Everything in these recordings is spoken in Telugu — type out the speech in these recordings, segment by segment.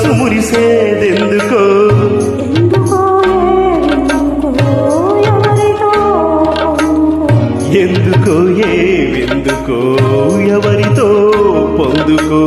మనసు మురిసేదెందుకో ఎందుకో ఏవెందుకో ఎవరితో పొందుకో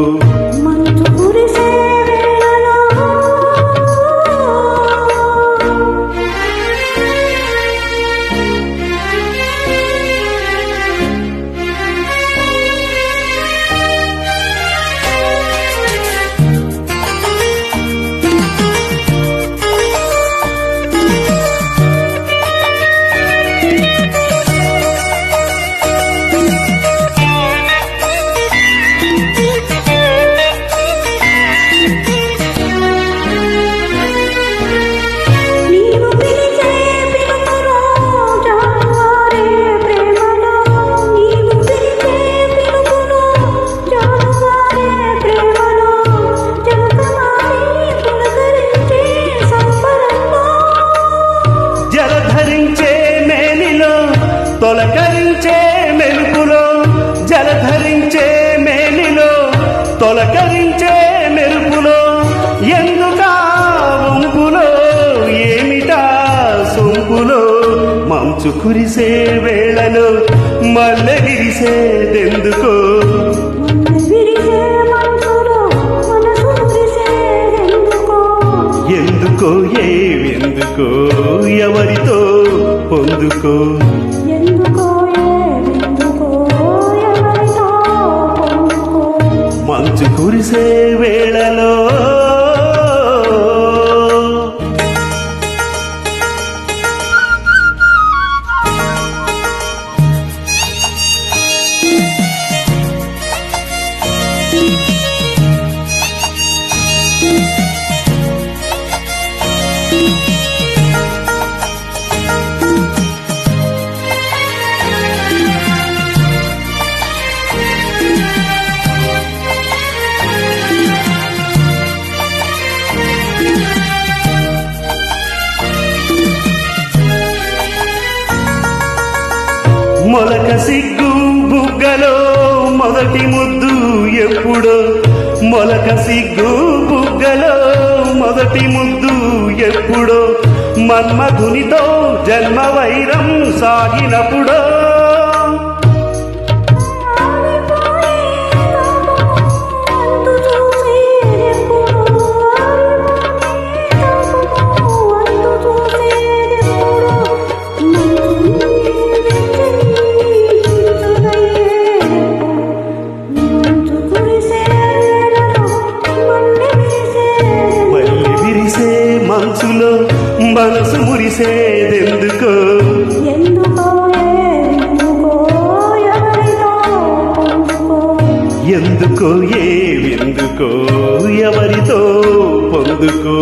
తొలకరించే మెరుపులో జలధరించే మేనిలో తొలకరించే మెరుపులో ఎందుకా వంపులో ఏమిటా సొంపులో మంచు కురిసే వేళలో మల్లె విరిసేదెందుకో ఎందుకో ఏవెందుకో ఎవరితో పొందుకో మంచు కురిసే వేళలో మొలక సిగ్గు బుగ్గలో మొదటి ముద్దు ఎప్పుడో మొలక సిగ్గు బుగ్గలో మొదటి ముద్దు ఎప్పుడో మన్మధునితో జన్మ వైరం సాగినప్పుడో మనసులో మనసు మురిసేదెందుకో ఎందుకో ఏవెందుకో ఎవరితో పొందుకో